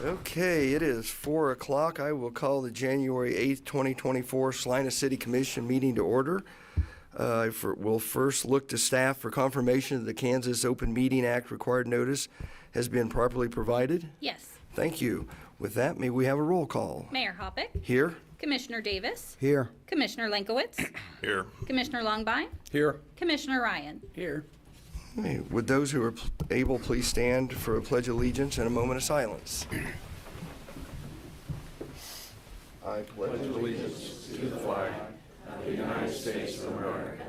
Okay, it is 4 o'clock. I will call the January 8th, 2024 Salina City Commission meeting to order. We'll first look to staff for confirmation that the Kansas Open Meeting Act required notice has been properly provided. Yes. Thank you. With that, may we have a roll call? Mayor Hoppock. Here. Commissioner Davis. Here. Commissioner Lenkowitz. Here. Commissioner Longbine. Here. Commissioner Ryan. Here. Okay, would those who are able please stand for a pledge of allegiance and a moment of silence? I pledge Allegiance to the flag of the United States of America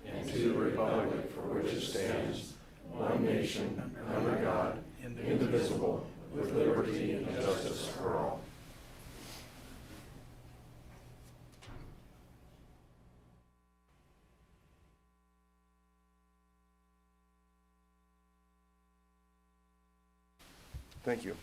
and to the republic for which it stands, one nation, under God, indivisible, with liberty and justice for all. Thank you.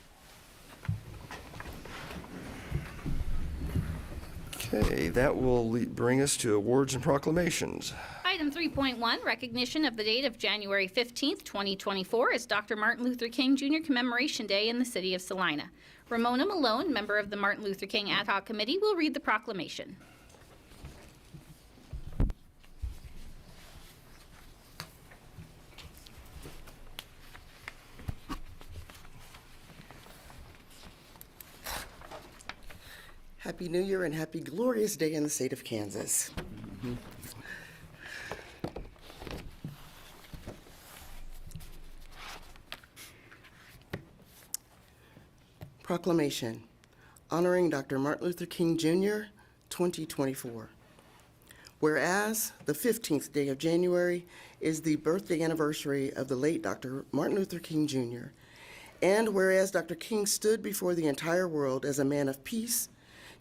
Okay, that will bring us to awards and proclamations. Item 3.1, recognition of the date of January 15th, 2024 is Dr. Martin Luther King Jr. Commemoration Day in the city of Salina. Ramona Malone, member of the Martin Luther King Ad Hoc Committee, will read the proclamation. Happy New Year and happy glorious day in the state of Kansas. Proclamation, honoring Dr. Martin Luther King Jr., 2024. Whereas the 15th day of January is the birthday anniversary of the late Dr. Martin Luther King Jr., and whereas Dr. King stood before the entire world as a man of peace,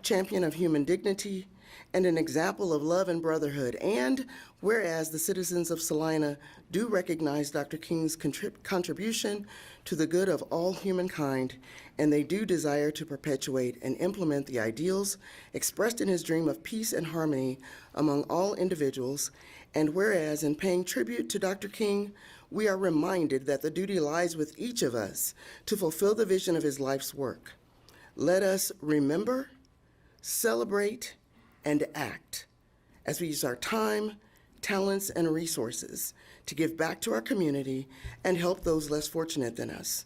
champion of human dignity, and an example of love and brotherhood. And whereas the citizens of Salina do recognize Dr. King's contribution to the good of all humankind, and they do desire to perpetuate and implement the ideals expressed in his dream of peace and harmony among all individuals. And whereas in paying tribute to Dr. King, we are reminded that the duty lies with each of us to fulfill the vision of his life's work. Let us remember, celebrate, and act as we use our time, talents, and resources to give back to our community and help those less fortunate than us.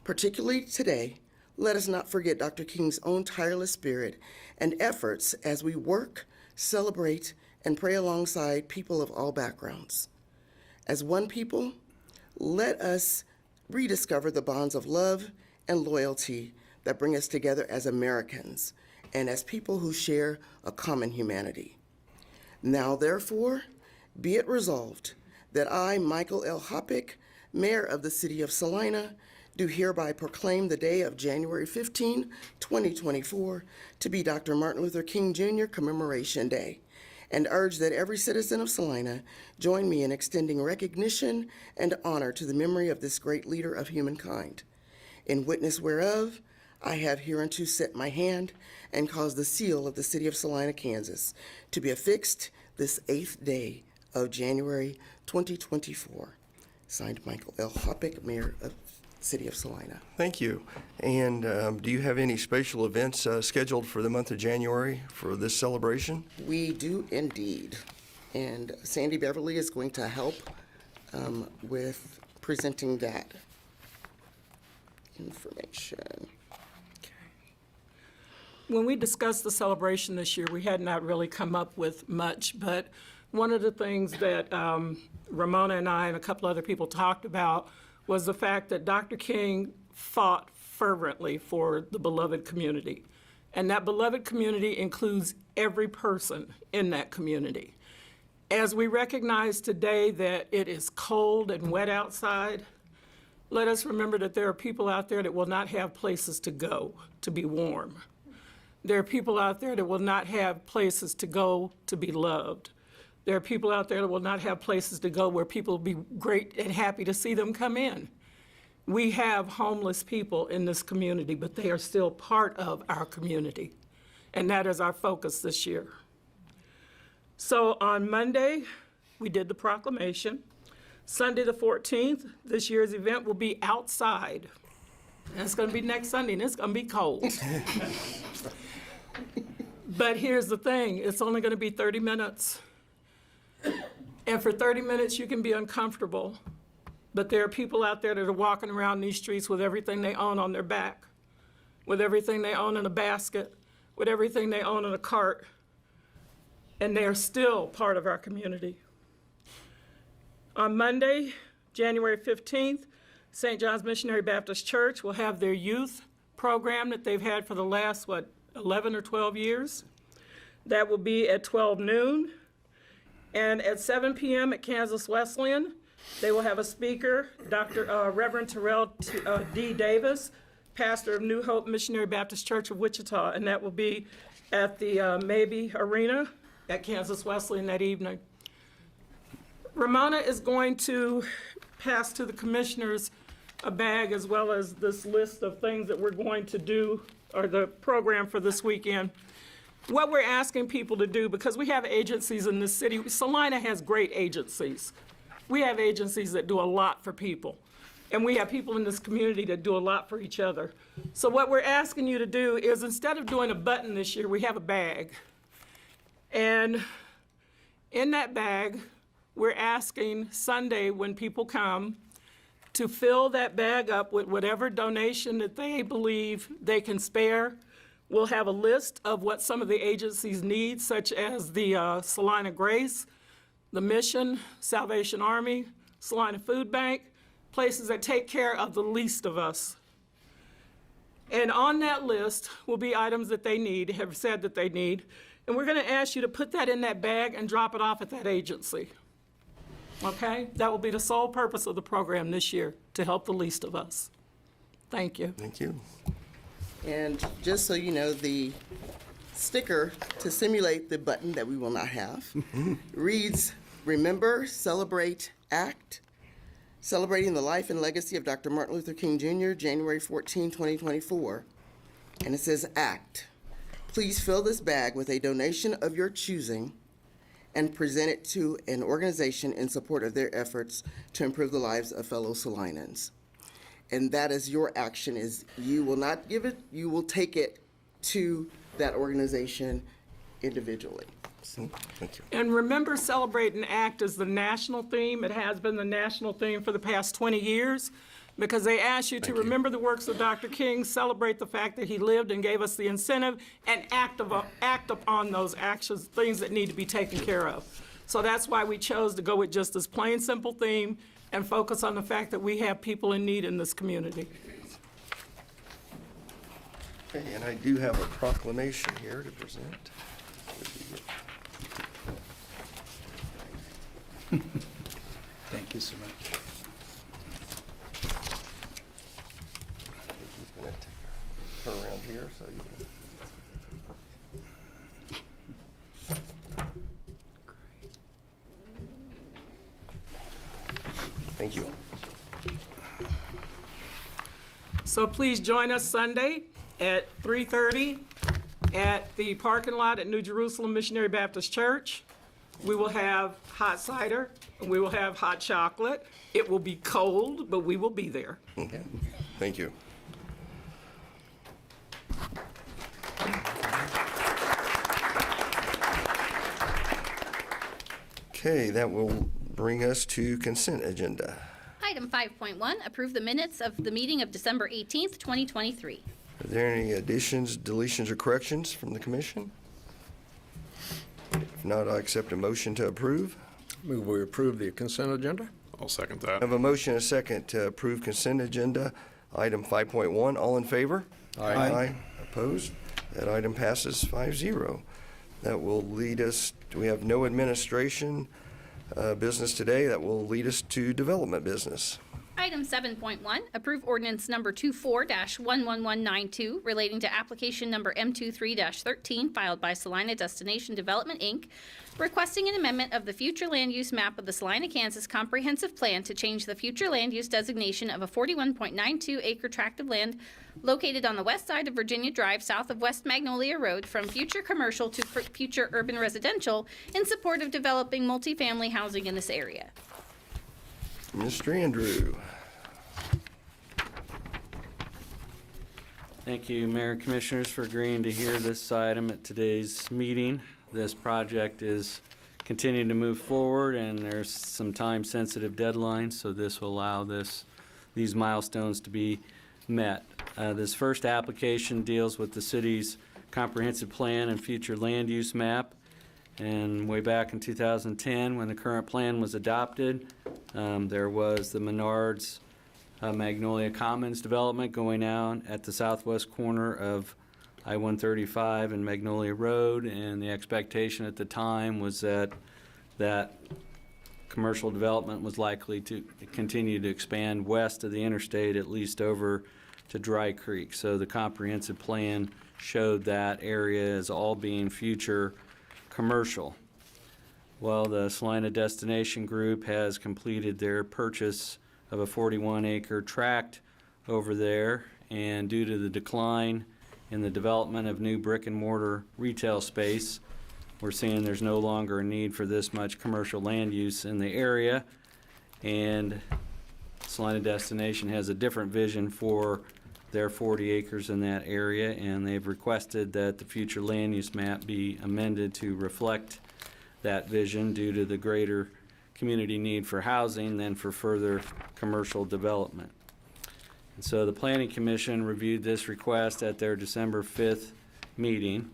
Particularly today, let us not forget Dr. King's own tireless spirit and efforts as we work, celebrate, and pray alongside people of all backgrounds. As one people, let us rediscover the bonds of love and loyalty that bring us together as Americans and as people who share a common humanity. Now, therefore, be it resolved that I, Michael L. Hoppock, Mayor of the City of Salina, do hereby proclaim the day of January 15, 2024 to be Dr. Martin Luther King Jr. Commemoration Day, and urge that every citizen of Salina join me in extending recognition and honor to the memory of this great leader of humankind. In witness whereof, I have hereunto set my hand and caused the seal of the city of Salina, Kansas, to be affixed this 8th day of January 2024. Signed, Michael L. Hoppock, Mayor of City of Salina. Thank you. And do you have any special events scheduled for the month of January for this celebration? We do indeed. And Sandy Beverly is going to help with presenting that information. When we discussed the celebration this year, we had not really come up with much, but one of the things that Ramona and I and a couple other people talked about was the fact that Dr. King fought fervently for the beloved community. And that beloved community includes every person in that community. As we recognize today that it is cold and wet outside, let us remember that there are people out there that will not have places to go to be warm. There are people out there that will not have places to go to be loved. There are people out there that will not have places to go where people will be great and happy to see them come in. We have homeless people in this community, but they are still part of our community. And that is our focus this year. So on Monday, we did the proclamation. Sunday the 14th, this year's event will be outside. And it's going to be next Sunday, and it's going to be cold. But here's the thing, it's only going to be 30 minutes. And for 30 minutes, you can be uncomfortable. But there are people out there that are walking around these streets with everything they own on their back, with everything they own in a basket, with everything they own in a cart. And they are still part of our community. On Monday, January 15th, St. John's Missionary Baptist Church will have their youth program that they've had for the last, 11 or 12 years. That will be at 12 noon. And at 7 p.m. at Kansas Wesleyan, they will have a speaker, Reverend Terrell D. Davis, pastor of New Hope Missionary Baptist Church of Wichita, and that will be at the Maybe Arena at Kansas Wesleyan that evening. Ramona is going to pass to the commissioners a bag as well as this list of things that we're going to do, or the program for this weekend. What we're asking people to do, because we have agencies in this city, Salina has great agencies. We have agencies that do a lot for people. And we have people in this community that do a lot for each other. So what we're asking you to do is, instead of doing a button this year, we have a bag. And in that bag, we're asking Sunday when people come to fill that bag up with whatever donation that they believe they can spare. We'll have a list of what some of the agencies need, such as the Salina Grace, the Mission, Salvation Army, Salina Food Bank, places that take care of the least of us. And on that list will be items that they need, have said that they need, and we're going to ask you to put that in that bag and drop it off at that agency. Okay? That will be the sole purpose of the program this year, to help the least of us. Thank you. Thank you. And just so you know, the sticker to simulate the button that we will not have reads, "Remember, Celebrate, Act, celebrating the life and legacy of Dr. Martin Luther King Jr., January 14, 2024. And it says, "Act. Please fill this bag with a donation of your choosing and present it to an organization in support of their efforts to improve the lives of fellow Salinans." And that is your action, is you will not give it, you will take it to that organization individually. Thank you. And remember, Celebrate and Act is the national theme. It has been the national theme for the past 20 years, because they ask you to remember the works of Dr. King, celebrate the fact that he lived and gave us the incentive, and act upon those actions, things that need to be taken care of. So that's why we chose to go with just this plain, simple theme and focus on the fact that we have people in need in this community. Okay, and I do have a proclamation here to present. Thank you so much. He's going to take her around here so you can. Thank you. So please join us Sunday at 3:30 at the parking lot at New Jerusalem Missionary Baptist Church. We will have hot cider, and we will have hot chocolate. It will be cold, but we will be there. Okay. Thank you. Okay, that will bring us to consent agenda. Item 5.1, approve the minutes of the meeting of December 18th, 2023. Are there any additions, deletions, or corrections from the commission? If not, I accept a motion to approve. Move we approve the consent agenda? I'll second I that. have a motion and a second to approve consent agenda. Item 5.1, all in favor? Aye. Opposed? That item passes 5-0. That will lead us, we have no administration business today. That will lead us to development business. Item 7.1, approve ordinance number 24-11192 relating to application number M23-13 filed by Salina Destination Development, Inc., requesting an amendment of the future land use map of the Salina, Kansas Comprehensive Plan to change the future land use designation of a 41.92 acre tract of land located on the west side of Virginia Drive south of West Magnolia Road from future commercial to future urban residential in support of developing multifamily housing in this area. Mr. Andrew. Thank you, Mayor and Commissioners, for agreeing to hear this item at today's meeting. This project is continuing to move forward, and there's some time-sensitive deadlines, so this will allow these milestones to be met. This first application deals with the city's comprehensive plan and future land use map. And way back in 2010, when the current plan was adopted, there was the Menard's Magnolia Commons development going out at the southwest corner of I-135 and Magnolia Road, and the expectation at the time was that commercial development was likely to continue to expand west of the interstate, at least over to Dry Creek. So the comprehensive plan showed that area as all being future commercial. Well, the Salina Destination Group has completed their purchase of a 41-acre tract over there, and due to the decline in the development of new brick and mortar retail space, we're seeing there's no longer a need for this much commercial land use in the area, and Salina Destination has a different vision for their 40 acres in that area, and they've requested that the future land use map be amended to reflect that vision due to the greater community need for housing than for further commercial development. And so the Planning Commission reviewed this request at their December 5th meeting,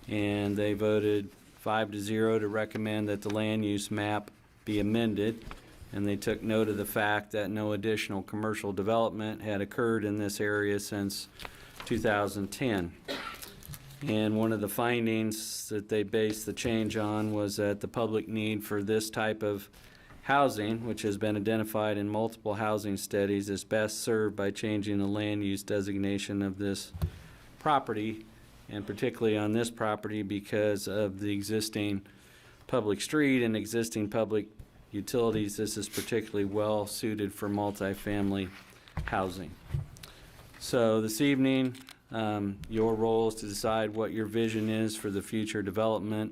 and they voted 5-0 to recommend that the land use map be amended, and they took note of the fact that no additional commercial development had occurred in this area since 2010. And one of the findings that they based the change on was that the public need for this type of housing, which has been identified in multiple housing studies, is best served by changing the land use designation of this property, and particularly on this property because of the existing public street and existing public utilities. This is particularly well suited for multifamily housing. So this evening, your role is to decide what your vision is for the future development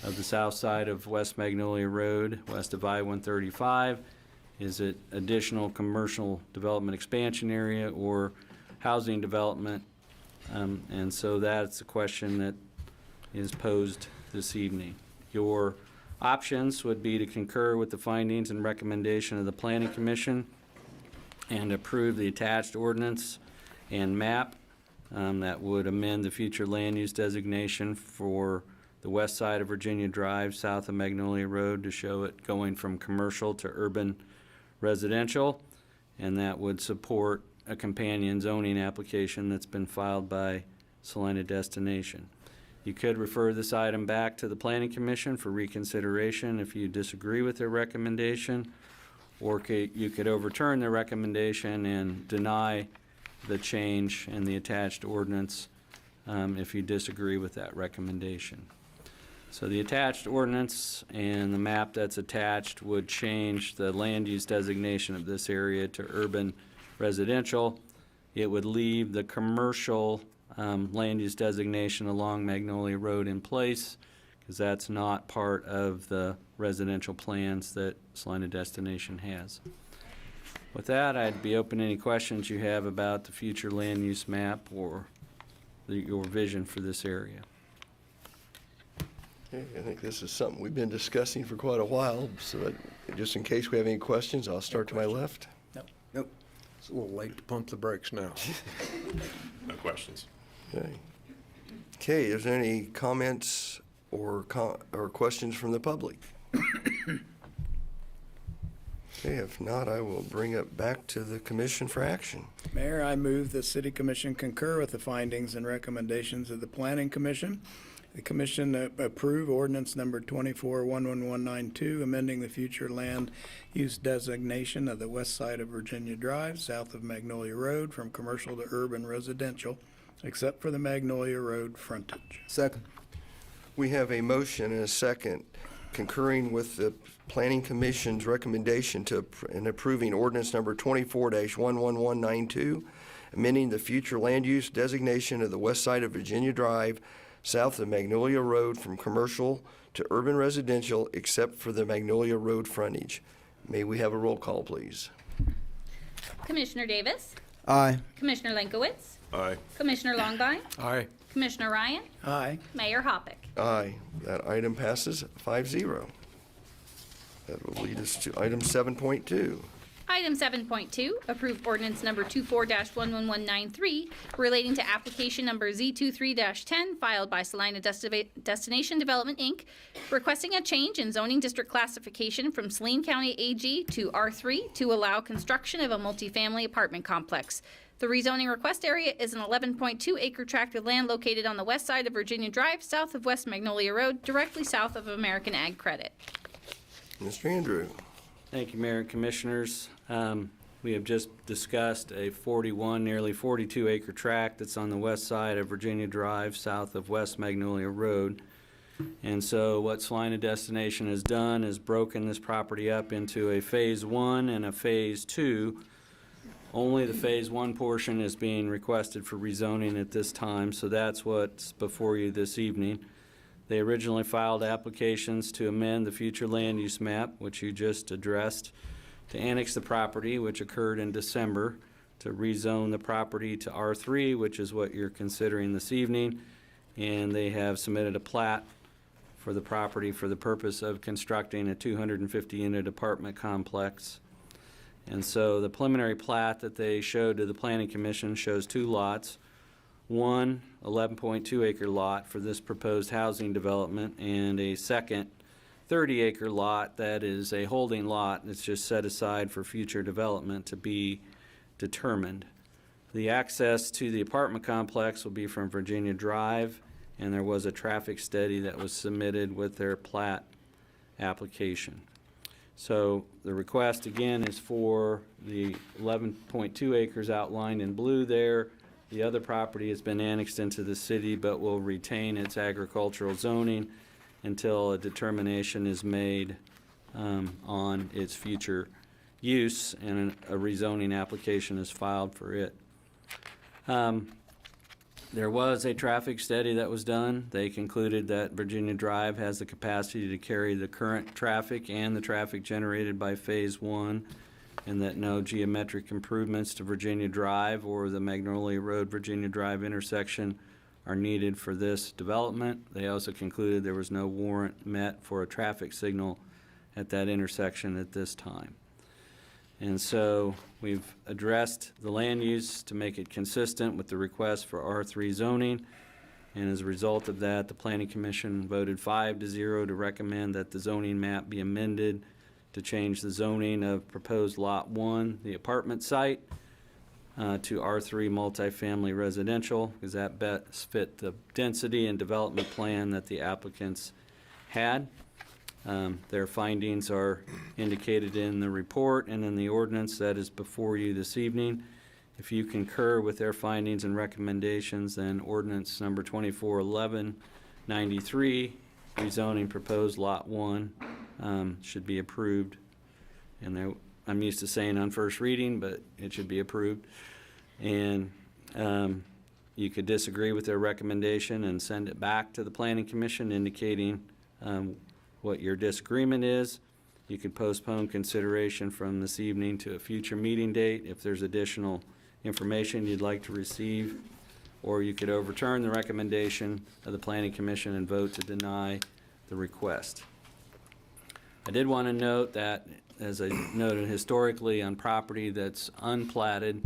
of the south side of West Magnolia Road, west of I-135. Is it additional commercial development expansion area or housing development? And so that's the question that is posed this evening. Your options would be to concur with the findings and recommendation of the Planning Commission and approve the attached ordinance and map that would amend the future land use designation for the west side of Virginia Drive, south of Magnolia Road, to show it going from commercial to urban residential, and that would support a companion zoning application that's been filed by Salina Destination. You could refer this item back to the Planning Commission for reconsideration if you disagree with their recommendation, or you could overturn their recommendation and deny the change in the attached ordinance if you disagree with that recommendation. So the attached ordinance and the map that's attached would change the land use designation of this area to urban residential. It would leave the commercial land use designation along Magnolia Road in place, because that's not part of the residential plans that Salina Destination has. With that, I'd be open to any questions you have about the future land use map or your vision for this area. Okay, I think this is something we've been discussing for quite a while, so just in case we have any questions, I'll start to my left. Nope. It's a little late to pump the brakes now. No questions. Okay, is there any comments or questions from the public? Okay, if not, I will bring it back to the commission for action. Mayor, I move the City Commission concur with the findings and recommendations of the Planning Commission. The Commission approve ordinance number 24-11192, amending the future land use designation of the west side of Virginia Drive, south of Magnolia Road, from commercial to urban residential, except for the Magnolia Road frontage. Second. We have a motion and a second concurring with the Planning Commission's recommendation in approving ordinance number 24-11192, amending the future land use designation of the west side of Virginia Drive, south of Magnolia Road, from commercial to urban residential, except for the Magnolia Road frontage. May we have a roll call, please? Commissioner Davis? Aye. Commissioner Lankowitz? Aye. Commissioner Longbine, Aye. Commissioner Ryan, Aye. Mayor Hoppock. Aye. That item passes 5-0. That will lead us to item 7.2. Item 7.2, approve ordinance number 24-11193 relating to application number Z23-10 filed by Salina Destination Development, Inc., requesting a change in zoning district classification from Saline County AG to R3 to allow construction of a multifamily apartment complex. The rezoning request area is an 11.2 acre tract of land located on the west side of Virginia Drive, south of West Magnolia Road, directly south of American Ag Credit. Mr. Andrew. Thank you, Mayor and Commissioners. We have just discussed a 41, nearly 42 acre tract that's on the west side of Virginia Drive, south of West Magnolia Road. And so what Salina Destination has done is broken this property up into a Phase 1 and a Phase 2. Only the Phase 1 portion is being requested for rezoning at this time, so that's what's before you this evening. They originally filed applications to amend the future land use map, which you just addressed, to annex the property, which occurred in December, to rezone the property to R3, which is what you're considering this evening, and they have submitted a plat for the property for the purpose of constructing a 250-unit apartment complex. And so the preliminary plat that they showed to the Planning Commission shows two lots. One 11.2 acre lot for this proposed housing development, and a second 30 acre lot that is a holding lot that's just set aside for future development to be determined. The access to the apartment complex will be from Virginia Drive, and there was a traffic study that was submitted with their plat application. So the request again is for the 11.2 acres outlined in blue there. The other property has been annexed into the city but will retain its agricultural zoning until a determination is made on its future use and a rezoning application is filed for it. There was a traffic study that was done. They concluded that Virginia Drive has the capacity to carry the current traffic and the traffic generated by Phase 1, and that no geometric improvements to Virginia Drive or the Magnolia Road Virginia Drive intersection are needed for this development. They also concluded there was no warrant met for a traffic signal at that intersection at this time. And so we've addressed the land use to make it consistent with the request for R3 zoning. And as a result of that, the Planning Commission voted 5-0 to recommend that the zoning map be amended to change the zoning of proposed Lot 1, the apartment site, to R3 multifamily residential, because that best fit the density and development plan that the applicants had. Their findings are indicated in the report and in the ordinance that is before you this evening. If you concur with their findings and recommendations, then ordinance number 241193, rezoning proposed Lot 1, should be approved. And there, I'm used to saying on first reading, but it should be approved. And you could disagree with their recommendation and send it back to the Planning Commission indicating what your disagreement is. You could postpone consideration from this evening to a future meeting date if there's additional information you'd like to receive, or you could overturn the recommendation of the Planning Commission and vote to deny the request. I did want to note that, as I noted historically, on property that's unplatted,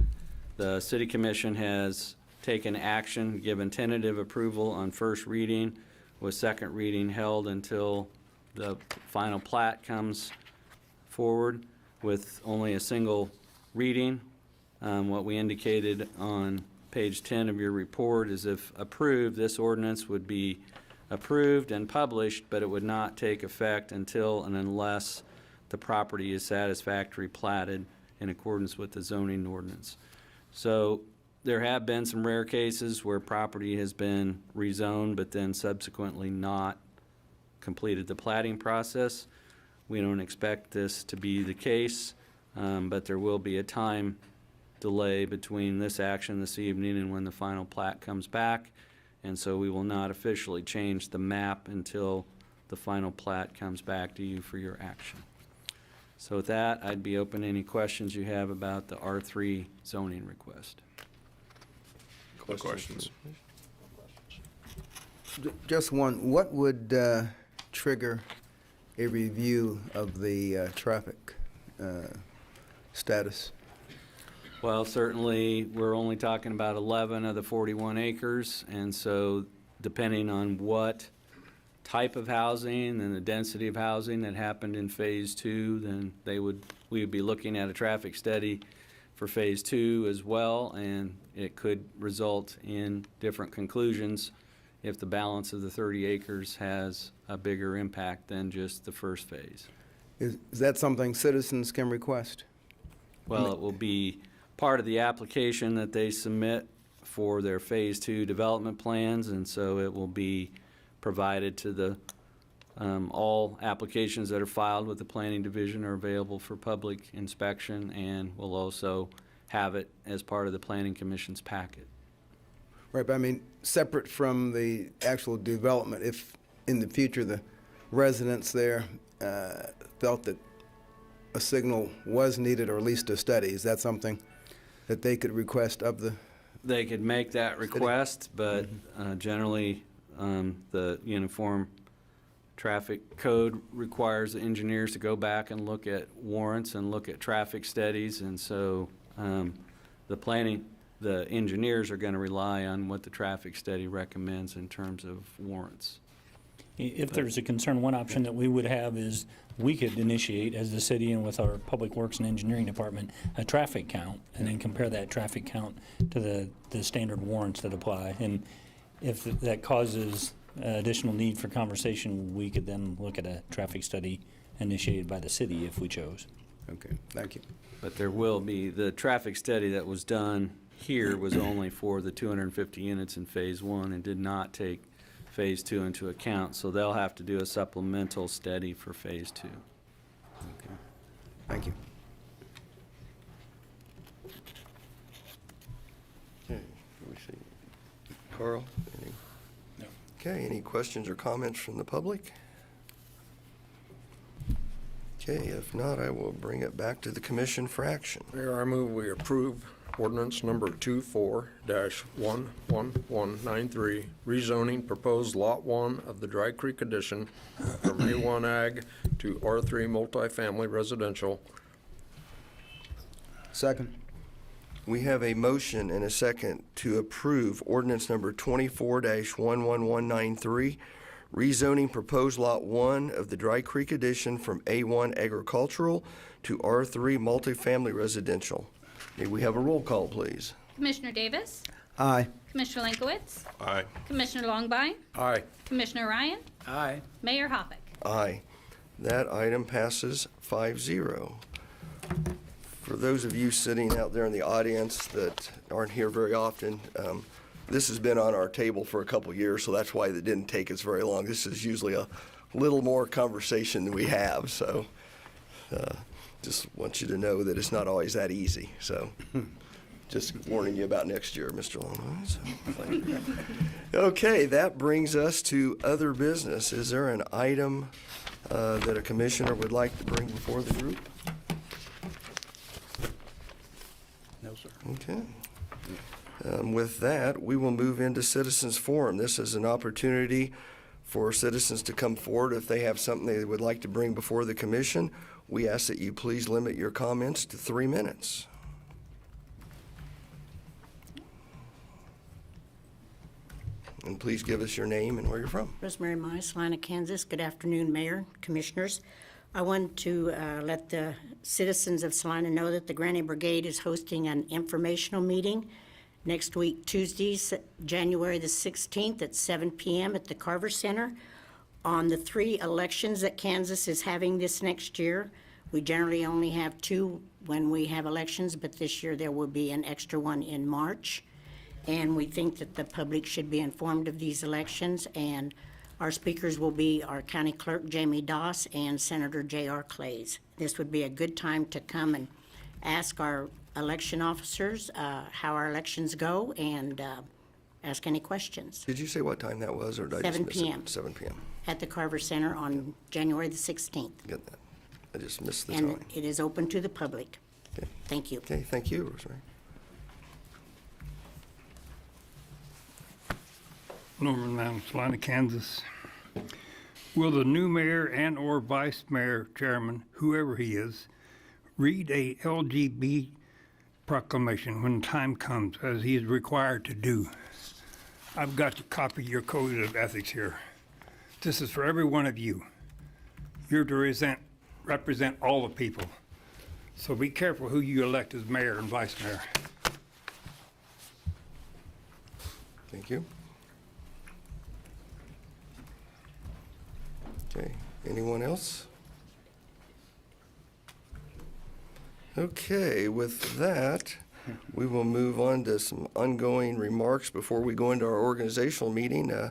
the City Commission has taken action, given tentative approval on first reading, with second reading held until the final plat comes forward with only a single reading. What we indicated on page 10 of your report is if approved, this ordinance would be approved and published, but it would not take effect until and unless the property is satisfactorily platted in accordance with the zoning ordinance. So there have been some rare cases where property has been rezoned but then subsequently not completed the platting process. We don't expect this to be the case, but there will be a time delay between this action this evening and when the final plat comes back, and so we will not officially change the map until the final plat comes back to you for your action. So with that, I'd be open to any questions you have about the R3 zoning request. questions. Just one, what would trigger a review of the traffic status? Well, certainly, we're only talking about 11 of the 41 acres, and so depending on what type of housing and the density of housing that happened in Phase 2, then we would be looking at a traffic study for Phase 2 as well, and it could result in different conclusions if the balance of the 30 acres has a bigger impact than just the first phase. Is that something citizens can request? Well, it will be part of the application that they submit for their Phase 2 development plans, and so it will be provided to the, all applications that are filed with the Planning Division are available for public inspection, and we'll also have it as part of the Planning Commission's packet. Right, but I mean, separate from the actual development, if in the future the residents there felt that a signal was needed, or at least a study, is that something that they could request of the? They could make that request, but generally, the Uniform Traffic Code requires the engineers to go back and look at warrants and look at traffic studies, and so the engineers are going to rely on what the traffic study recommends in terms of warrants. If there's a concern, one option that we would have is we could initiate, as the city and with our Public Works and Engineering Department, a traffic count, and then compare that traffic count to the standard warrants that apply. And if that causes additional need for conversation, we could then look at a traffic study initiated by the city if we chose. Okay, thank you. But there will be, the traffic study that was done here was only for the 250 units in Phase 1 and did not take Phase 2 into account, so they'll have to do a supplemental study for Phase 2. Okay. Thank you. Okay, we see. Carl? Any? No. Okay, any questions or comments from the public? Okay, if not, I will bring it back to the commission for action. Mayor, I move we approve ordinance number 24-11193, rezoning proposed Lot 1 of the Dry Creek addition from A1 Ag to R3 multifamily residential. Second. We have a motion and a second to approve ordinance number 24-11193, rezoning proposed Lot 1 of the Dry Creek addition from A1 agricultural to R3 multifamily residential. May we have a roll call, please? Commissioner Davis? Aye. Commissioner Linkowitz? Aye. Commissioner Longbine? Aye. Commissioner Ryan? Aye. Mayor Hoppock? Aye. That item passes 5-0. For those of you sitting out there in the audience that aren't here very often, this has been on our table for a couple years, so that's why it didn't take us very long. This is usually a little more conversation than we have, so just want you to know that it's not always that easy. So just warning you about next year, Mr. Longbine. Okay, that brings us to other business. Is there an item that a commissioner would like to bring before the group? No, sir. Okay. With that, we will move into Citizens Forum. This is an opportunity for citizens to come forward if they have something they would like to bring before the commission. We ask that you please limit your comments to 3 minutes. And please give us your name and where you're from. Rosemary Mize, Salina, Kansas. Good afternoon, Mayor, Commissioners. I want to let the citizens of Salina know that the Granny Brigade is hosting an informational meeting next week, Tuesday, January the 16th at 7 p.m. at the Carver Center on the 3 elections that Kansas is having this next year. We generally only have 2 when we have elections, but this year there will be an extra one in March. And we think that the public should be informed of these elections, and our speakers will be our County Clerk, Jamie Doss, and Senator J.R. Clays. This would be a good time to come and ask our election officers how our elections go and ask any questions. Did you say what time that was, or did I just 7 miss p.m. it? 7 p.m. At the Carver Center on January the 16th. Get that. I just missed the And time. it is open to the public. Okay. Thank you. Okay, thank you, Rosemary. Norman Mountain, Salina, Kansas. Will the new mayor and/or vice mayor, chairman, whoever he is, read a LGBT proclamation when time comes, as he is required to do? I've got to copy your code of ethics here. This is for every one of you. You're to represent all the people. So be careful who you elect as mayor and vice mayor. Thank you. Okay, anyone else? Okay, with that, we will move on to some ongoing remarks before we go into our organizational meeting. So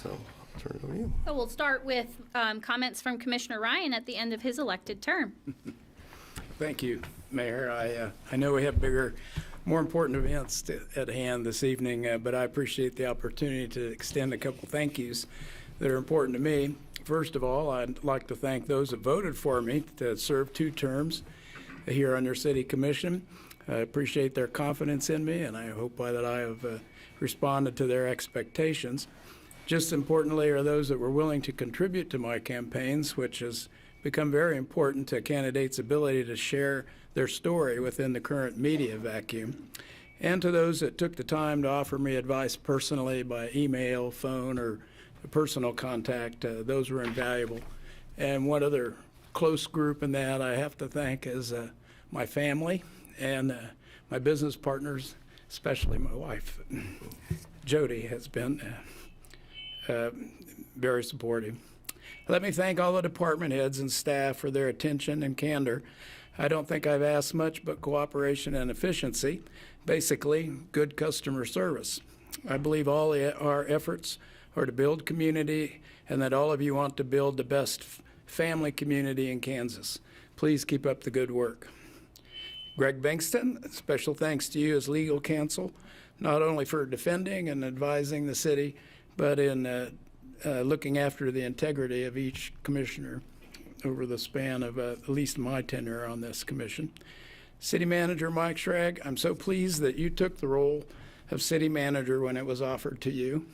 I'll turn it over to you. So we'll start with comments from Commissioner Ryan at the end of his elected term. Thank you, Mayor. I know we have bigger, more important events at hand this evening, but I appreciate the opportunity to extend a couple thank yous that are important to me. First of all, I'd like to thank those that voted for me to serve 2 terms here on your city commission. I appreciate their confidence in me, and I hope that I have responded to their expectations. Just importantly are those that were willing to contribute to my campaigns, which has become very important to candidates' ability to share their story within the current media vacuum. And to those that took the time to offer me advice personally by email, phone, or personal contact, those were invaluable. And one other close group in that I have to thank is my family and my business partners, especially my wife. Jody has been very supportive. Let me thank all the department heads and staff for their attention and candor. I don't think I've asked much but cooperation and efficiency, basically good customer service. I believe all our efforts are to build community and that all of you want to build the best family community in Kansas. Please keep up the good work. Greg Bankston, special thanks to you as legal counsel, not only for defending and advising the city, but in looking after the integrity of each commissioner over the span of at least my tenure on this commission. City Manager Mike Schrag, I'm so pleased that you took the role of city manager when it was offered to you.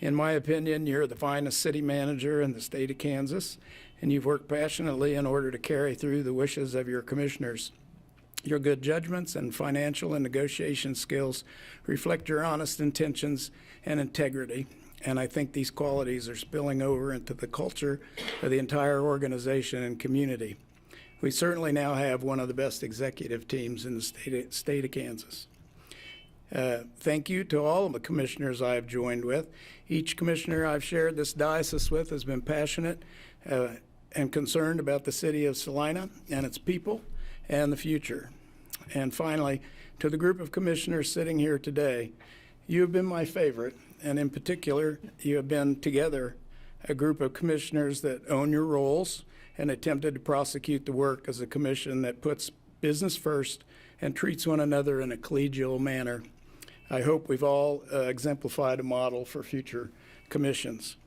In my opinion, you're the finest city manager in the state of Kansas, and you've worked passionately in order to carry through the wishes of your commissioners. Your good judgments and financial and negotiation skills reflect your honest intentions and integrity, and I think these qualities are spilling over into the culture of the entire organization and community. We certainly now have one of the best executive teams in the state of Kansas. Thank you to all of the commissioners I have joined with. Each commissioner I've shared this diocese with has been passionate and concerned about the city of Salina and its people and the future. And finally, to the group of commissioners sitting here today, you have been my favorite, and in particular, you have been together a group of commissioners that own your roles and attempted to prosecute the work as a commission that puts business first and treats one another in a collegial manner. I hope we've all exemplified a model for future commissions.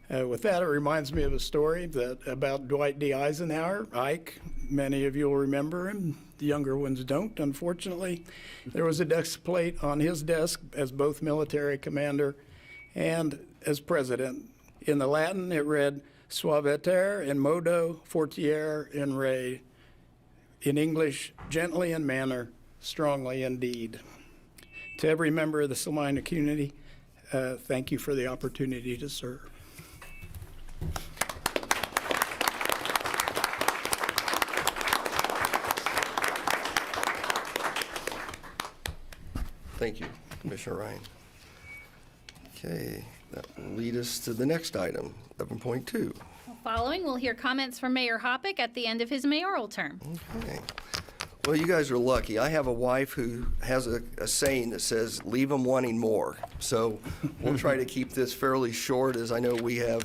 With that, it reminds me of a story about Dwight D. Eisenhower, Ike. Many of you will remember him. The younger ones don't, unfortunately. There was a desk plate on his desk as both military commander and as president. In the Latin, it read, Suaviter in modo, fortier in re. In English, gently in manner, strongly in deed. To every member of the Salina community, thank you for the opportunity to serve. Thank you, Commissioner Ryan. Okay, that will lead us to the next item, 11.2. Following, we'll hear comments from Mayor Hoppock at the end of his mayoral term. Okay. Well, you guys are lucky. I have a wife who has a saying that says, leave them wanting more. So we'll try to keep this fairly short, as I know we have,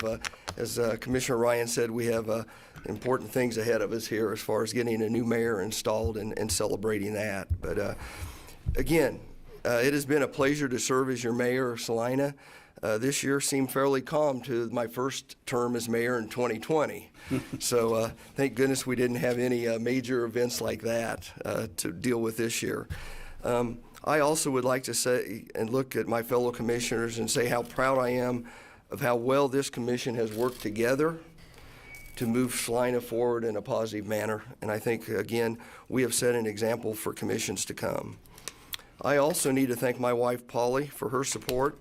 as Commissioner Ryan said, we have important things ahead of us here as far as getting a new mayor installed and celebrating that. But again, it has been a pleasure to serve as your mayor of Salina. This year seemed fairly calm to my first term as mayor in 2020. So thank goodness we didn't have any major events like that to deal with this year. I also would like to say and look at my fellow commissioners and say how proud I am of how well this commission has worked together to move Salina forward in a positive manner. And I think, again, we have set an example for commissions to come. I also need to thank my wife, Polly, for her support,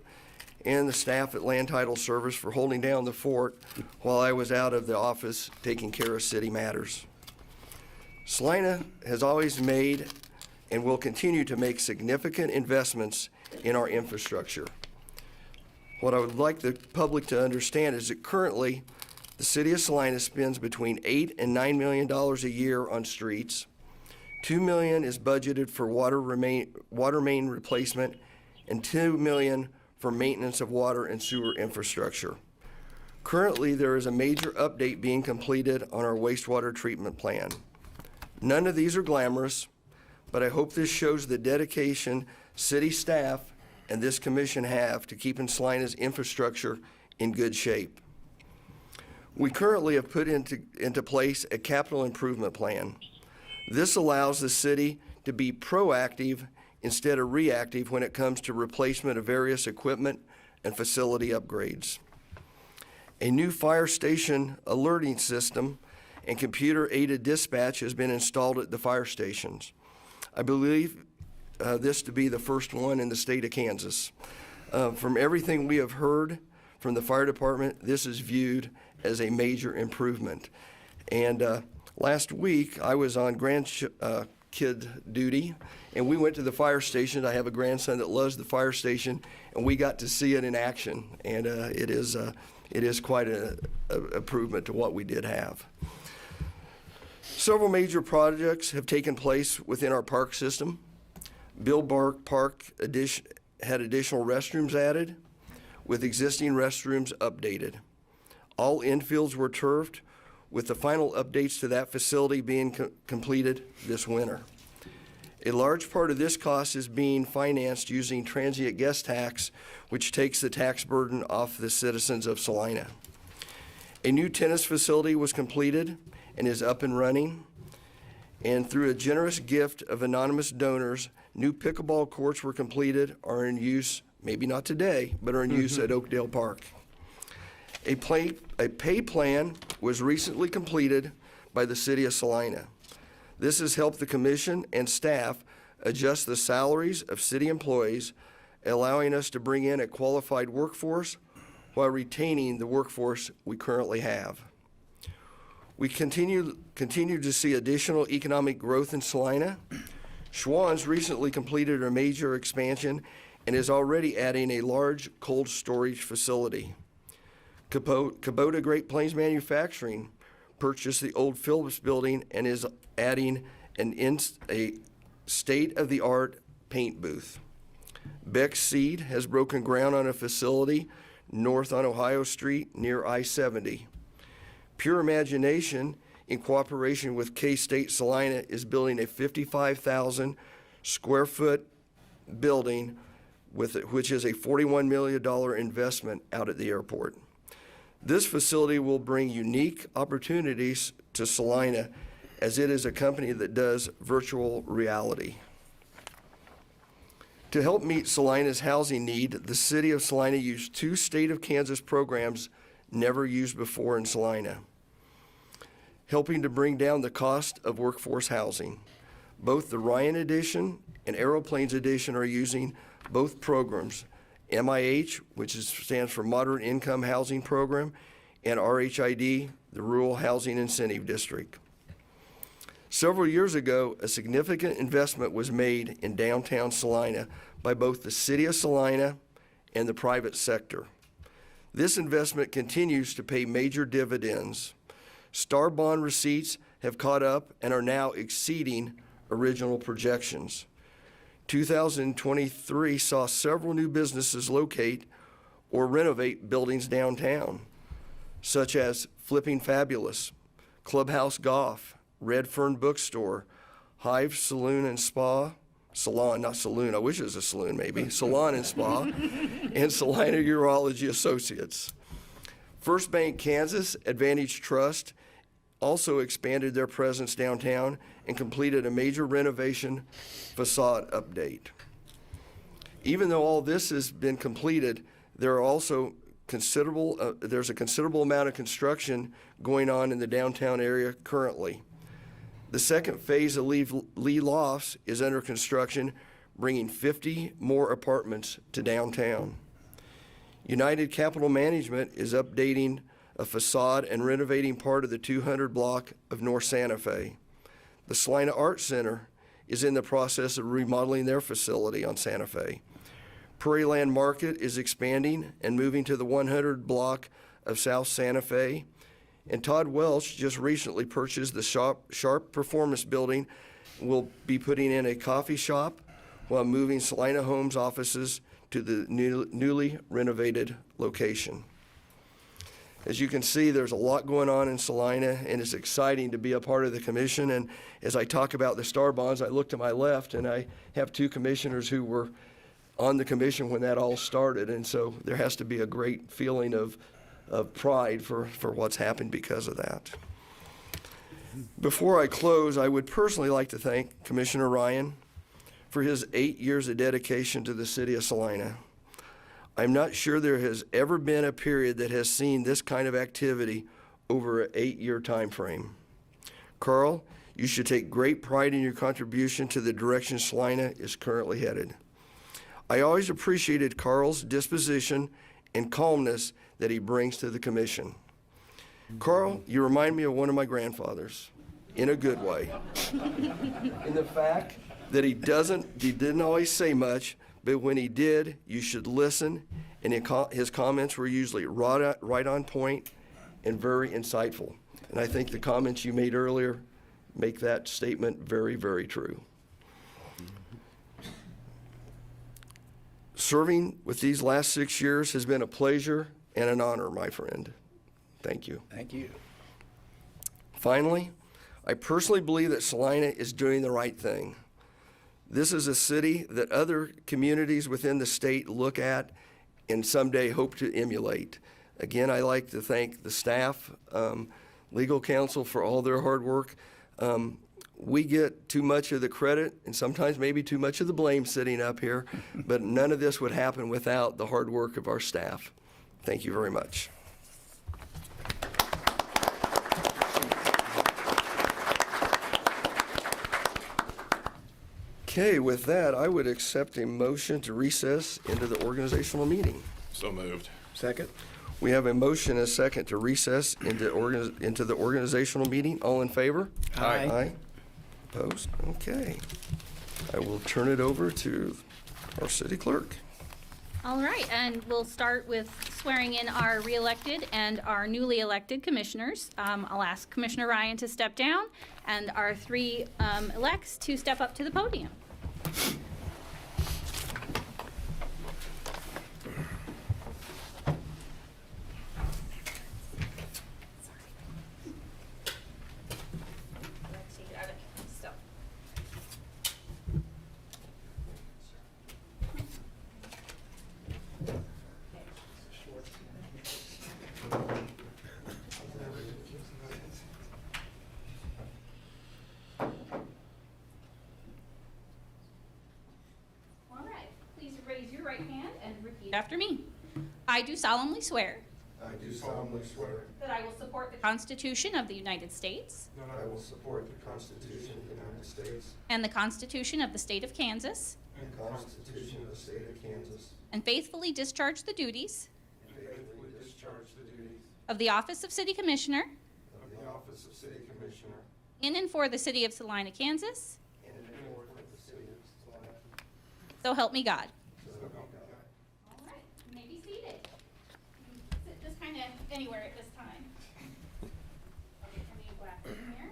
and the staff at Land Title Service for holding down the fort while I was out of the office taking care of city matters. Salina has always made and will continue to make significant investments in our infrastructure. What I would like the public to understand is that currently the city of Salina spends between $8 and $9 million a year on streets. $2 million is budgeted for water main replacement, and $2 million for maintenance of water and sewer infrastructure. Currently, there is a major update being completed on our wastewater treatment plan. None of these are glamorous, but I hope this shows the dedication city staff and this commission have to keeping Salina's infrastructure in good shape. We currently have put into place a capital improvement plan. This allows the city to be proactive instead of reactive when it comes to replacement of various equipment and facility upgrades. A new fire station alerting system and computer-aided dispatch has been installed at the fire stations. I believe this to be the first one in the state of Kansas. From everything we have heard from the fire department, this is viewed as a major improvement. And last week, I was on grandkid duty, and we went to the fire station. I have a grandson that loves the fire station, and we got to see it in action. And it is quite an improvement to what we did have. Several major projects have taken place within our park system. Bill Park had additional restrooms added, with existing restrooms updated. All infields were turfed, with the final updates to that facility being completed this winter. A large part of this cost is being financed using transient guest tax, which takes the tax burden off the citizens of Salina. A new tennis facility was completed and is up and running. And through a generous gift of anonymous donors, new pickleball courts were completed, are in use, maybe not today, but are in use at Oakdale Park. A pay plan was recently completed by the city of Salina. This has helped the commission and staff adjust the salaries of city employees, allowing us to bring in a qualified workforce while retaining the workforce we currently have. We continue to see additional economic growth in Salina. Schwann's recently completed a major expansion and is already adding a large cold storage facility. Kubota Great Plains Manufacturing purchased the old Phillips building and is adding a state-of-the-art paint booth. Beck's Seed has broken ground on a facility north on Ohio Street near I-70. Pure Imagination, in cooperation with K-State Salina, is building a 55,000 square foot building which is a $41 million investment out at the airport. This facility will bring unique opportunities to Salina, as it is a company that does virtual reality. To help meet Salina's housing need, the city of Salina used two State of Kansas programs never used before in Salina, helping to bring down the cost of workforce housing. Both the Ryan Edition and Aeroplanes Edition are using both programs, MIH, which stands for Moderate Income Housing Program, and RHID, the Rural Housing Incentive District. Several years ago, a significant investment was made in downtown Salina by both the city of Salina and the private sector. This investment continues to pay major dividends. Star bond receipts have caught up and are now exceeding original projections. 2023 saw several new businesses locate or renovate buildings downtown, such as Flipping Fabulous, Clubhouse Golf, Red Fern Bookstore, Hive Saloon and Spa, Salon, not saloon, I wish it was a saloon maybe, Salon and Spa, and Salina Urology Associates. First Bank Kansas Advantage Trust also expanded their presence downtown and completed a major renovation facade update. Even though all this has been completed, there are also there's a considerable amount of construction going on in the downtown area currently. The second phase of Lee Lofts is under construction, bringing 50 more apartments to downtown. United Capital Management is updating a facade and renovating part of the 200 block of North Santa Fe. The Salina Arts Center is in the process of remodeling their facility on Santa Fe. Prairie Land Market is expanding and moving to the 100 block of South Santa Fe. And Todd Welch just recently purchased the Sharp Performance Building, will be putting in a coffee shop while moving Salina Homes offices to the newly renovated location. As you can see, there's a lot going on in Salina, and it's exciting to be a part of the commission. And as I talk about the Star Bonds, I look to my left, and I have two commissioners who were on the commission when that all started. And so there has to be a great feeling of pride for what's happened because of that. Before I close, I would personally like to thank Commissioner Ryan for his 8 years of dedication to the city of Salina. I'm not sure there has ever been a period that has seen this kind of activity over an 8-year time frame. Karl, you should take great pride in your contribution to the direction Salina is currently headed. I always appreciated Karl's disposition and calmness that he brings to the commission. Karl, you remind me of one of my grandfathers, in a good way. In the fact that he didn't always say much, but when he did, you should listen, and his comments were usually right on point and very insightful. And I think the comments you made earlier make that statement very, very true. Serving with these last 6 years has been a pleasure and an honor, my friend. Thank you. Thank you. Finally, I personally believe that Salina is doing the right thing. This is a city that other communities within the state look at and someday hope to emulate. Again, I like to thank the staff, legal counsel for all their hard work. We get too much of the credit and sometimes maybe too much of the blame sitting up here, but none of this would happen without the hard work of our staff. Thank you very much. Okay, with that, I would accept a motion to recess into the organizational meeting. So moved. Second? We have a motion and a second to recess into the organizational meeting. All in favor? Aye. Aye. Opposed? Okay. I will turn it over to our city clerk. All right, and we'll start with swearing in our re-elected and our newly elected commissioners. I'll ask Commissioner Ryan to step down and our three elects to step up to the podium. After me. I do solemnly swear I do solemnly swear that I will support the Constitution of the United States that I will support the Constitution of the United States and the Constitution of the State of Kansas, and the Constitution of the State of Kansas, and faithfully discharge the duties and faithfully discharge the duties of the Office of City Commissioner of the Office of City Commissioner in and for the City of Salina, Kansas. and in and for the City of Salina. So help me God. So help me God. All right, you may be seated. Sit just kind of anywhere at this time. Okay, let me go after here.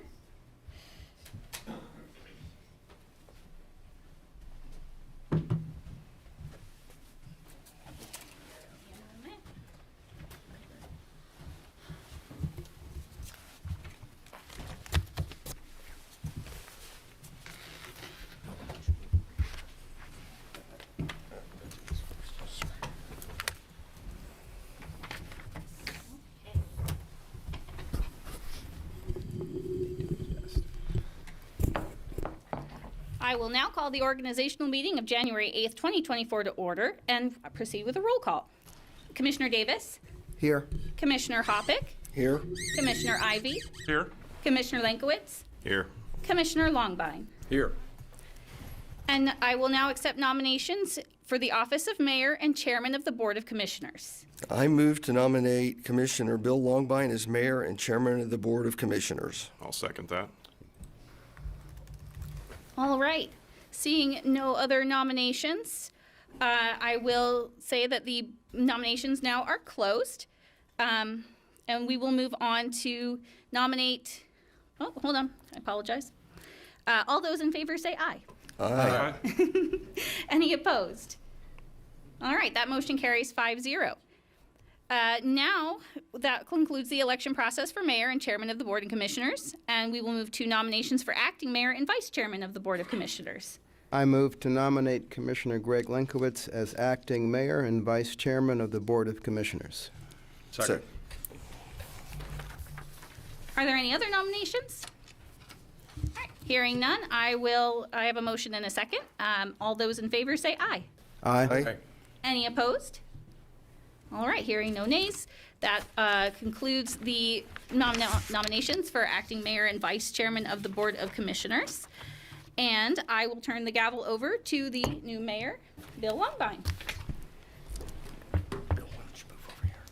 I will now call the organizational meeting of January 8th, 2024 to order and proceed with a roll call. Commissioner Davis, Here. Commissioner Hoppock, Here? Commissioner Ivey, Here. Commissioner Lankowitz, Here. Commissioner Longbine. Here. And I will now accept nominations for the office of Mayor and Chairman of the Board of Commissioners. I move to nominate Commissioner Bill Longbine as mayor and chairman of the Board of Commissioners. I'll second that. All right. Seeing no other nominations, I will say that the nominations now are closed. And we will move on to nominate, oh, hold on, I apologize. All those in favor say aye. Aye. Any opposed? All right, that motion carries 5-0. Now, that concludes the election process for mayor and chairman of the Board of Commissioners, and we will move to nominations for acting mayor and vice chairman of the Board of Commissioners. I move to nominate Commissioner Greg Lenkowitz as acting mayor and vice chairman of the Board of Commissioners. Second. Are there any other nominations? All right, hearing none, I have a motion and a second. All those in favor say aye. Aye. Aye. Any opposed? All right, hearing no nays, that concludes the nominations for acting mayor and vice chairman of the Board of Commissioners. And I will turn the gavel over to the new mayor, Bill Longbine. Bill, why don't you move over here?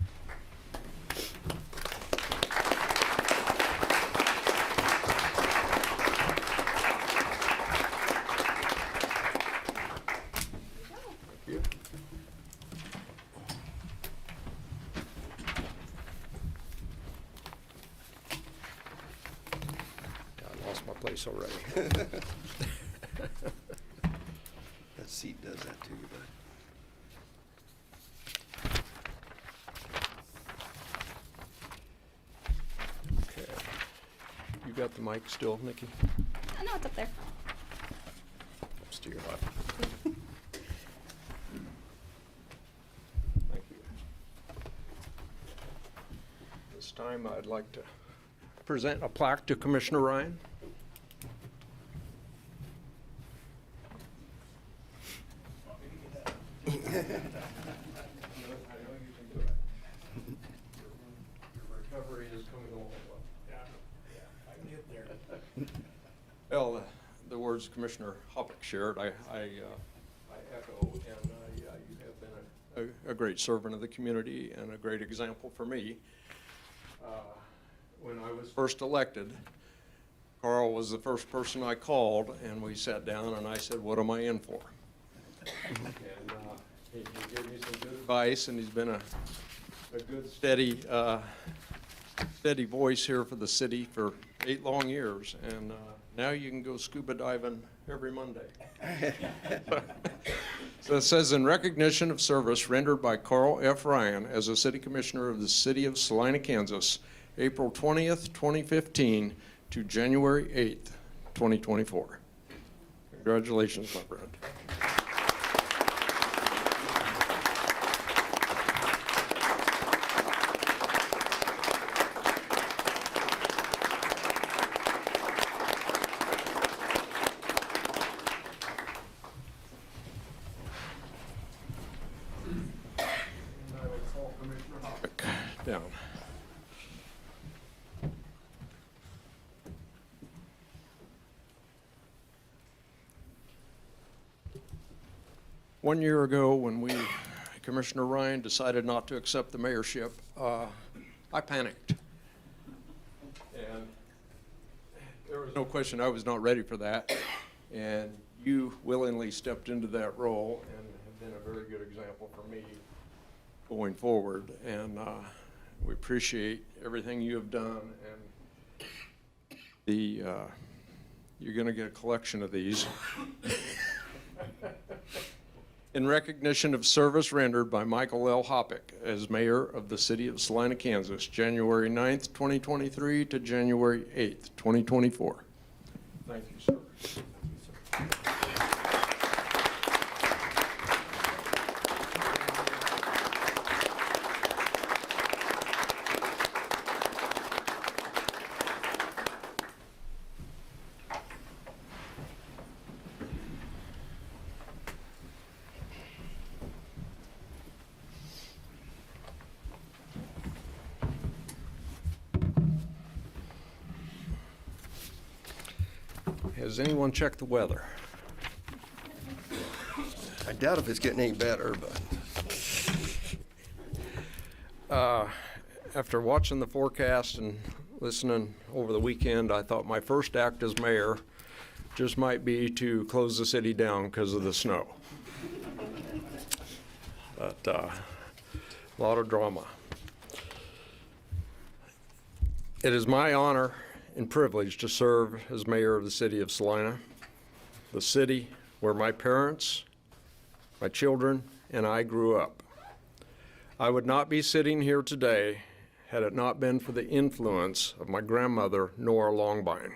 I lost my place already. That seat does that to you, bud. Okay. You got the mic still, Nikki? Oh, no, it's up there. It's to your left. Thank you. This time I'd like to present a plaque to Commissioner Ryan. Recovery is coming along well. Yeah, I can get there. Well, the words Commissioner Hoppock shared, I echo, and yeah, you have been a great servant of the community and a great example for me. When I was first elected, Carl was the first person I called, and we sat down, and I said, "What am I in for?" And he gave me some good advice, and he's been a good, steady voice here for the city for 8 long years, and now you can go scuba diving every Monday. So it says, in recognition of service rendered by Karl F. Ryan as a city commissioner of the city of Salina, Kansas, April 20th, 2015 to January 8th, 2024. Congratulations, my friend. Down. One year ago, when Commissioner Ryan decided not to accept the mayorship, I panicked. And there was no question I was not ready for that. And you willingly stepped into that role and have been a very good example for me going forward. And we appreciate everything you have done, and you're going to get a collection of these. In recognition of service rendered by Michael L. Hoppock as mayor of the city of Salina, Kansas, January 9th, 2023 to January 8th, 2024. Thank you, sir. Has anyone checked the weather? I doubt if it's getting any better, but After watching the forecast and listening over the weekend, I thought my first act as mayor just might be to close the city down because of the snow. But a lot of drama. It is my honor and privilege to serve as mayor of the city of Salina, the city where my parents, my children, and I grew up. I would not be sitting here today had it not been for the influence of my grandmother, Nora Longbine.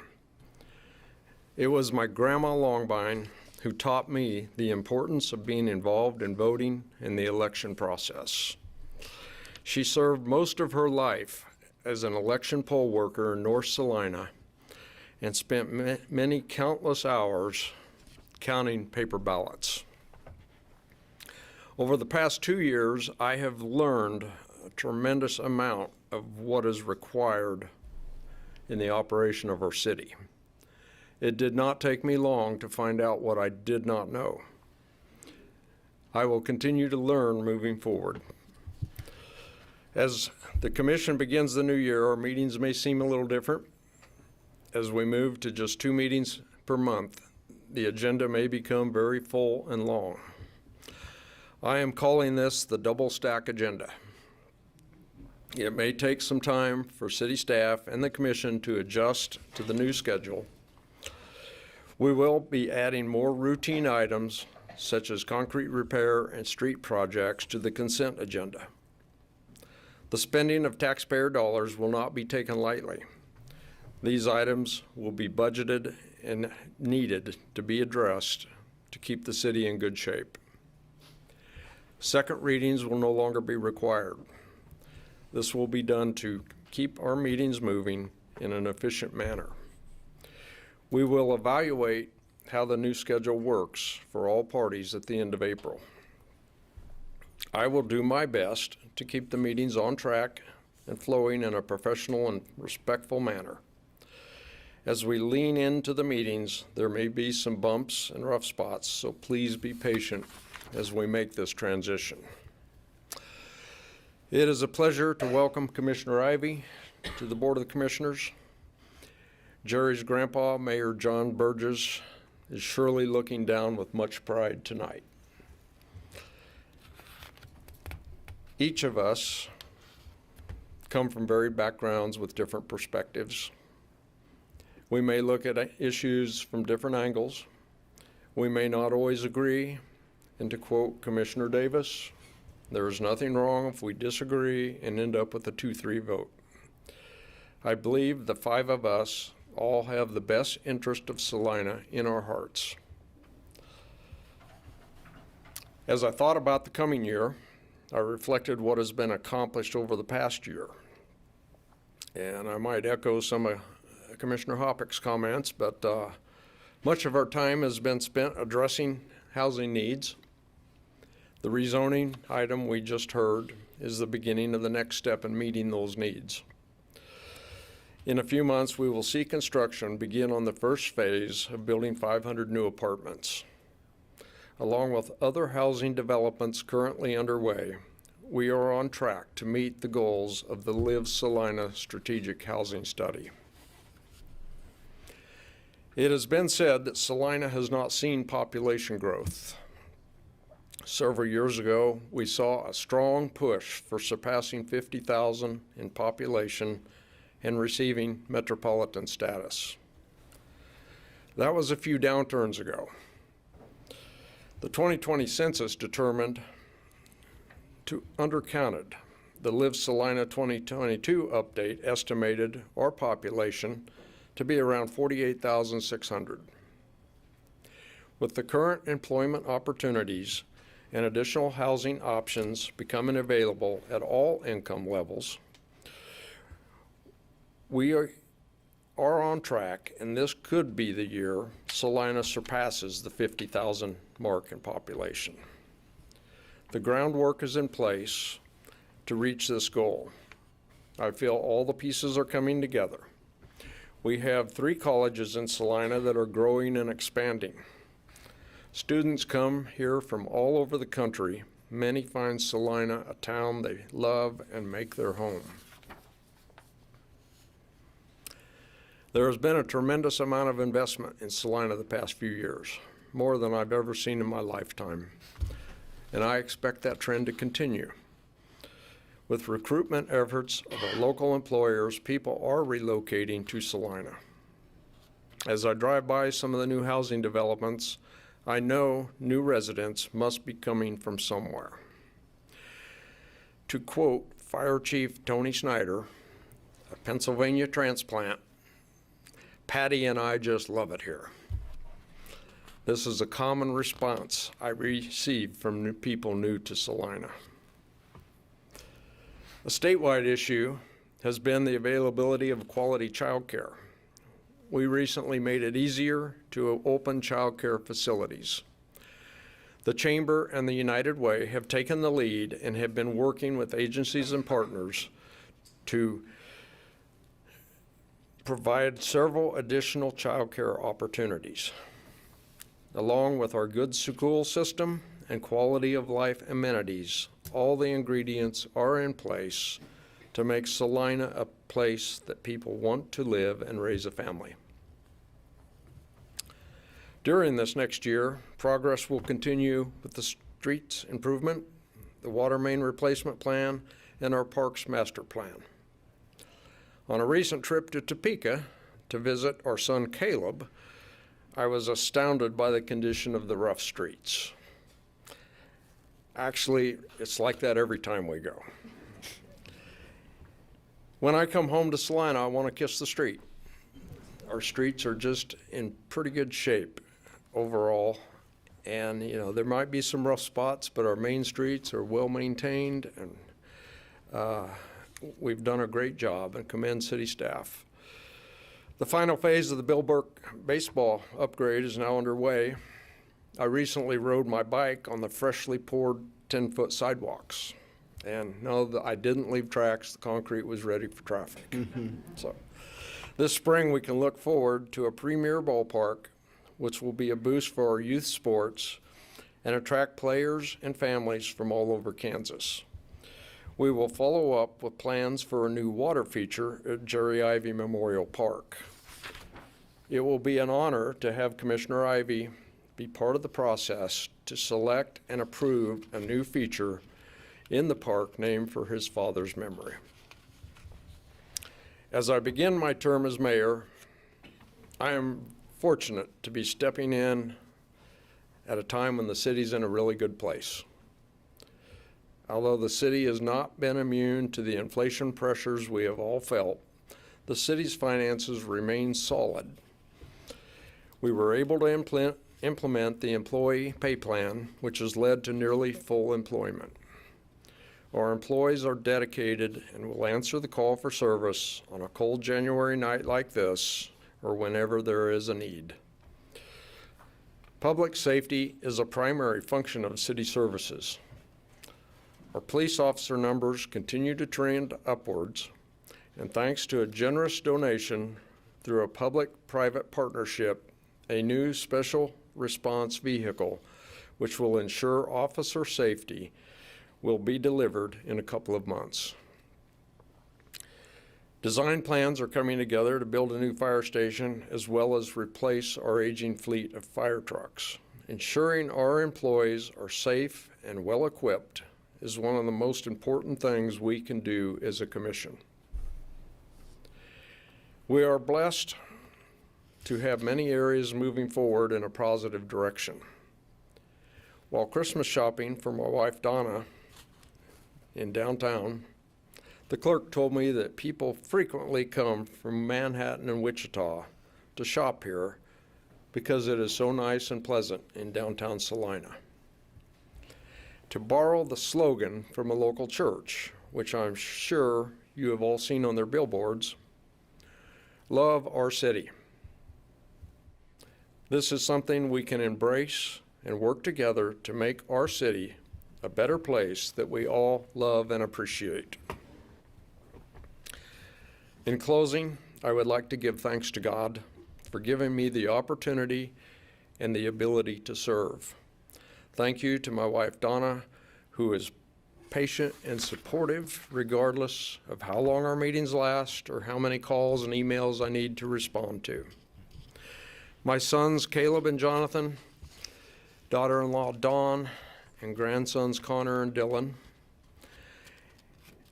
It was my grandma Longbine who taught me the importance of being involved in voting in the election process. She served most of her life as an election poll worker in North Salina and spent many countless hours counting paper ballots. Over the past 2 years, I have learned a tremendous amount of what is required in the operation of our city. It did not take me long to find out what I did not know. I will continue to learn moving forward. As the commission begins the new year, our meetings may seem a little different. As we move to just 2 meetings per month, the agenda may become very full and long. I am calling this the double stack agenda. It may take some time for city staff and the commission to adjust to the new schedule. We will be adding more routine items such as concrete repair and street projects to the consent agenda. The spending of taxpayer dollars will not be taken lightly. These items will be budgeted and needed to be addressed to keep the city in good shape. Second readings will no longer be required. This will be done to keep our meetings moving in an efficient manner. We will evaluate how the new schedule works for all parties at the end of April. I will do my best to keep the meetings on track and flowing in a professional and respectful manner. As we lean into the meetings, there may be some bumps and rough spots, so please be patient as we make this transition. It is a pleasure to welcome Commissioner Ivey to the Board of the Commissioners. Jerry's grandpa, Mayor John Burgess, is surely looking down with much pride tonight. Each of us come from varied backgrounds with different perspectives. We may look at issues from different angles. We may not always agree, and to quote Commissioner Davis, there is nothing wrong if we disagree and end up with a 2-3 vote. I believe the 5 of us all have the best interest of Salina in our hearts. As I thought about the coming year, I reflected what has been accomplished over the past year. And I might echo some of Commissioner Hoppock's comments, but much of our time has been spent addressing housing needs. The rezoning item we just heard is the beginning of the next step in meeting those needs. In a few months, we will see construction begin on the first phase of building 500 new apartments. Along with other housing developments currently underway, we are on track to meet the goals of the Live Salina Strategic Housing Study. It has been said that Salina has not seen population growth. Several years ago, we saw a strong push for surpassing 50,000 in population and receiving metropolitan status. That was a few downturns ago. The 2020 census determined to undercounted. The Live Salina 2022 update estimated our population to be around 48,600. With the current employment opportunities and additional housing options becoming available at all income levels, we are on track, and this could be the year Salina surpasses the 50,000 mark in population. The groundwork is in place to reach this goal. I feel all the pieces are coming together. We have 3 colleges in Salina that are growing and expanding. Students come here from all over the country. Many find Salina a town they love and make their home. There has been a tremendous amount of investment in Salina the past few years, more than I've ever seen in my lifetime, and I expect that trend to continue. With recruitment efforts of our local employers, people are relocating to Salina. As I drive by some of the new housing developments, I know new residents must be coming from somewhere. To quote Fire Chief Tony Snyder, a Pennsylvania transplant, "Patty and I just love it here." This is a common response I receive from people new to Salina. A statewide issue has been the availability of quality childcare. We recently made it easier to open childcare facilities. The Chamber and the United Way have taken the lead and have been working with agencies and partners to provide several additional childcare opportunities. Along with our good school system and quality of life amenities, all the ingredients are in place to make Salina a place that people want to live and raise a family. During this next year, progress will continue with the streets improvement, the water main replacement plan, and our parks master plan. On a recent trip to Topeka to visit our son Caleb, I was astounded by the condition of the rough streets. Actually, it's like that every time we go. When I come home to Salina, I want to kiss the street. Our streets are just in pretty good shape overall. And, you know, there might be some rough spots, but our main streets are well maintained, and we've done a great job, and commend city staff. The final phase of the Bill Burke baseball upgrade is now underway. I recently rode my bike on the freshly poured 10-foot sidewalks. And no, I didn't leave tracks. The concrete was ready for traffic. So this spring we can look forward to a premier ballpark, which will be a boost for our youth sports and attract players and families from all over Kansas. We will follow up with plans for a new water feature at Jerry Ivey Memorial Park. It will be an honor to have Commissioner Ivey be part of the process to select and approve a new feature in the park named for his father's memory. As I begin my term as mayor, I am fortunate to be stepping in at a time when the city's in a really good place. Although the city has not been immune to the inflation pressures we have all felt, the city's finances remain solid. We were able to implement the employee pay plan, which has led to nearly full employment. Our employees are dedicated and will answer the call for service on a cold January night like this or whenever there is a need. Public safety is a primary function of city services. Our police officer numbers continue to trend upwards, and thanks to a generous donation through a public-private partnership, a new special response vehicle, which will ensure officer safety, will be delivered in a couple of months. Design plans are coming together to build a new fire station as well as replace our aging fleet of fire trucks. Ensuring our employees are safe and well-equipped is one of the most important things we can do as a commission. We are blessed to have many areas moving forward in a positive direction. While Christmas shopping for my wife Donna in downtown, the clerk told me that people frequently come from Manhattan and Wichita to shop here because it is so nice and pleasant in downtown Salina. To borrow the slogan from a local church, which I'm sure you have all seen on their billboards, love our city. This is something we can embrace and work together to make our city a better place that we all love and appreciate. In closing, I would like to give thanks to God for giving me the opportunity and the ability to serve. Thank you to my wife, Donna, who is patient and supportive regardless of how long our meetings last or how many calls and emails I need to respond to. My sons, Caleb and Jonathan, daughter-in-law, Dawn, and grandsons, Connor and Dylan.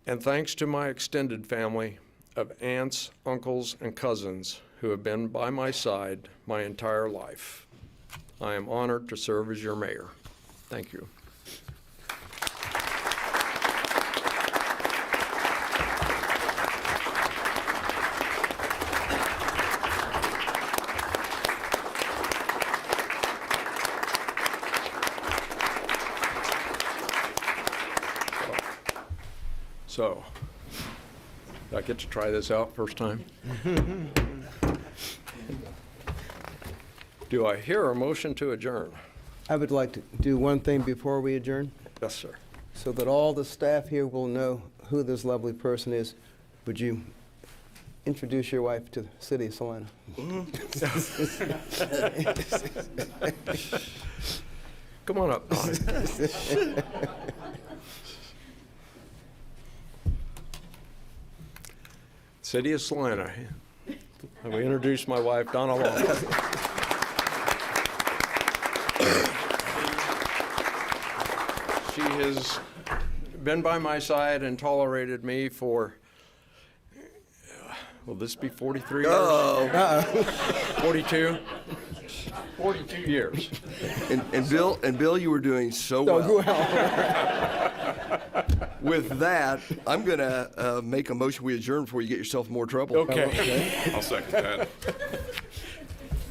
And thanks to my extended family of aunts, uncles, and cousins who have been by my side my entire life. I am honored to serve as your mayor. Thank you. So, I get to try this out first time? Do I hear a motion to adjourn? I would like to do one thing before we adjourn, Yes, sir. so that all the staff here will know who this lovely person is. Would you introduce your wife to the city of Salina? Come on up, Don. City of Salina. Let me introduce my wife, Donna Longbine. She has been by my side and tolerated me for, will this be 43 years? 42? 42 years. And Bill, you were doing so well. With that, I'm gonna make a motion we adjourn before you get yourself in more trouble. Okay. I'll second that.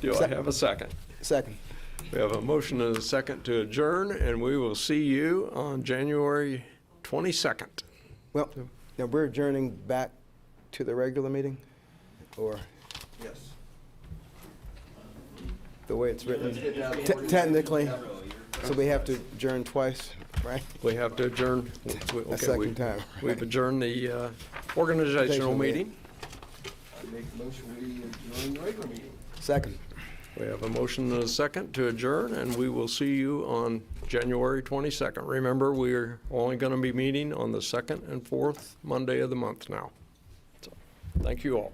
Do I have a second? Second. We have a motion and a second to adjourn, and we will see you on January 22nd. Well, now we're adjourning back to the regular meeting, or Yes. the way it's written? Technically, so we have to adjourn twice, right? We have to adjourn. A second time. We've adjourned the organizational meeting. I make a motion we adjourn the regular meeting. Second. We have a motion and a second to adjourn, and we will see you on January 22nd. Remember, we're only going to be meeting on the second and fourth Monday of the month now. So, thank you all.